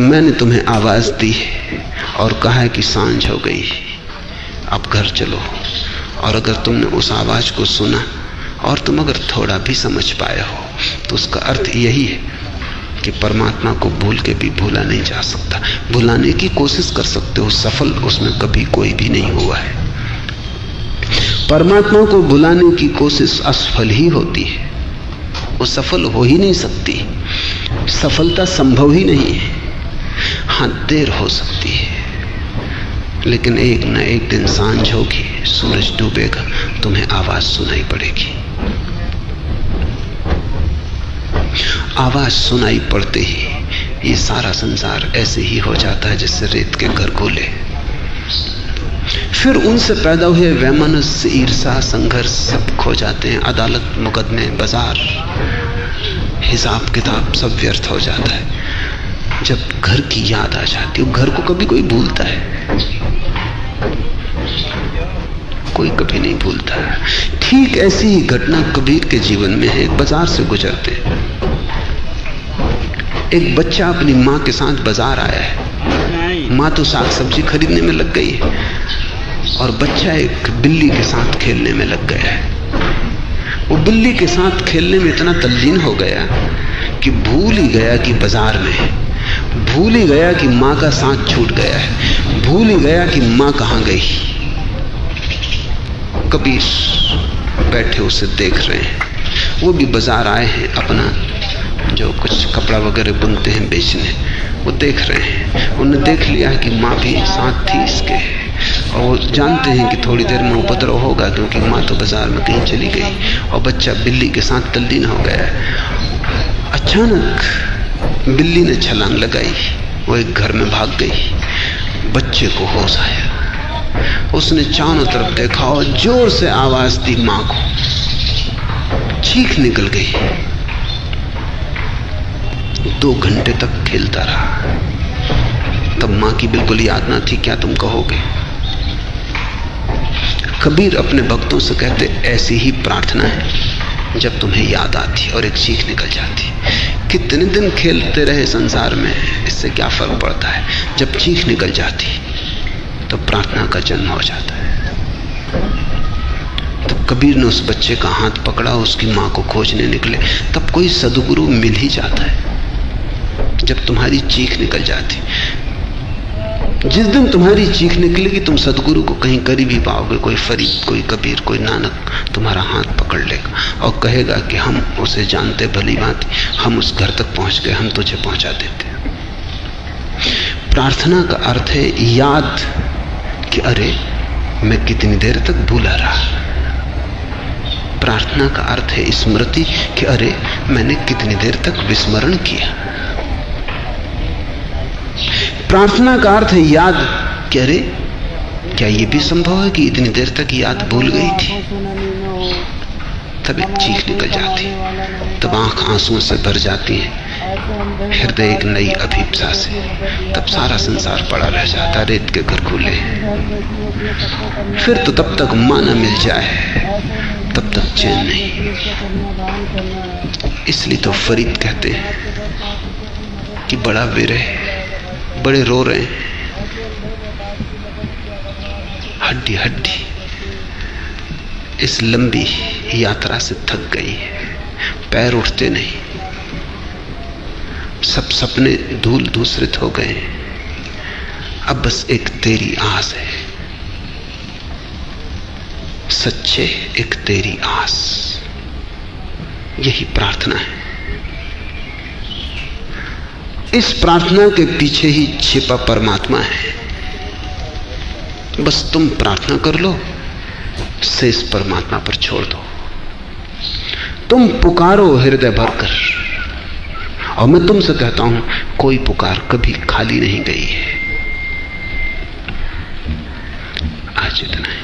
मैंने तुम्हें आवाज दी और कहा है कि सांझ हो गई, अब घर चलो, और अगर तुमने उस आवाज को सुना और तुम अगर थोड़ा भी समझ पाए हो तो उसका अर्थ यही है कि परमात्मा को भूल के भी भूला नहीं जा सकता। भुलाने की कोशिश कर सकते हो, सफल उसमें कभी कोई भी नहीं हुआ है। परमात्मा को भुलाने की कोशिश असफल ही होती है, वो सफल हो ही नहीं सकती। सफलता संभव ही नहीं है। हाँ, देर हो सकती है, लेकिन एक न एक दिन सांझ होगी, सूरज डूबेगा, तुम्हें आवाज सुनाई पड़ेगी। आवाज सुनाई पड़ते ही ये सारा संसार ऐसे ही हो जाता है जैसे रेत के घर खोले। फिर उनसे पैदा हुए वैमनस्य, ईर्षा, संघर्ष सब खो जाते हैं। अदालत, मुकदमे, बाजार, हिसाब किताब सब व्यर्थ हो जाता है। जब घर की याद आ जाती है, घर को कभी कोई भूलता है? कोई कभी नहीं भूलता है। ठीक ऐसी ही घटना कबीर के जीवन में है। एक बाजार से गुजरते, एक बच्चा अपनी माँ के साथ बाजार आया है। माँ तो साग सब्जी खरीदने में लग गई है और बच्चा एक बिल्ली के साथ खेलने में लग गया है। वो बिल्ली के साथ खेलने में इतना तल्लीन हो गया कि भूल ही गया कि बाजार में है, भूल ही गया कि माँ का साथ छूट गया है, भूल ही गया कि माँ कहाँ गई। कबीर बैठे उसे देख रहे हैं। वो भी बाजार आए हैं अपना जो कुछ कपड़ा वगैरह बुनते हैं बेचने, वो देख रहे हैं। उन्होंने देख लिया कि माँ भी साथ थी इसके, और वो जानते हैं कि थोड़ी देर में उपद्रव होगा क्योंकि माँ तो बाजार में कहीं चली गई और बच्चा बिल्ली के साथ तल्लीन हो गया है। अचानक बिल्ली ने छलांग लगाई, वो एक घर में भाग गई। बच्चे को होश आया, उसने चारों तरफ देखा और जोर से आवाज दी माँ को। चीख निकल गई। 2 घंटे तक खेलता रहा। तब माँ की बिल्कुल याद ना थी। क्या तुम कहोगे? कबीर अपने भक्तों से कहते, ऐसी ही प्रार्थना है जब तुम्हें याद आती और एक चीख निकल जाती। कितने दिन खेलते रहे संसार में, इससे क्या फर्क पड़ता है? जब चीख निकल जाती तो प्रार्थना का जन्म हो जाता है। तब कबीर ने उस बच्चे का हाथ पकड़ा, उसकी माँ को खोजने निकले। तब कोई सदगुरु मिल ही जाता है जब तुम्हारी चीख निकल जाती। जिस दिन तुम्हारी चीख निकलेगी तुम सदगुरु को कहीं करीब ही पाओगे। कोई फरीद, कोई कबीर, कोई नानक तुम्हारा हाथ पकड़ लेगा और कहेगा कि हम उसे जानते भली भांति, हम उस घर तक पहुंच गए, हम तुझे पहुंचा देते। प्रार्थना का अर्थ है याद कि अरे मैं कितनी देर तक भूला रहा। प्रार्थना का अर्थ है स्मृति कि अरे मैंने कितनी देर तक विस्मरण किया। प्रार्थना का अर्थ है याद कि अरे क्या ये भी संभव है कि इतनी देर तक याद भूल गई थी। तब एक चीख निकल जाती, तब आंख आंसुओं से भर जाती है, हृदय एक नई अभिप्सा से। तब सारा संसार पड़ा रह जाता, रेत के घर खुले। फिर तो तब तक माँ न मिल जाए तब तक चैन नहीं। इसलिए तो फरीद कहते हैं कि बड़ा विरह, बड़े रो रहे हैं, हड्डी हड्डी इस लंबी यात्रा से थक गई है, पैर उठते नहीं, सब सपने धूल धूसरित हो गए। अब बस एक तेरी आस है, सच्चे एक तेरी आस। यही प्रार्थना है। इस प्रार्थना के पीछे ही छिपा परमात्मा है। बस तुम प्रार्थना कर लो, शेष परमात्मा पर छोड़ दो। तुम पुकारो हृदय भरकर, और मैं तुमसे कहता हूं कोई पुकार कभी खाली नहीं गई है। आज इतना है।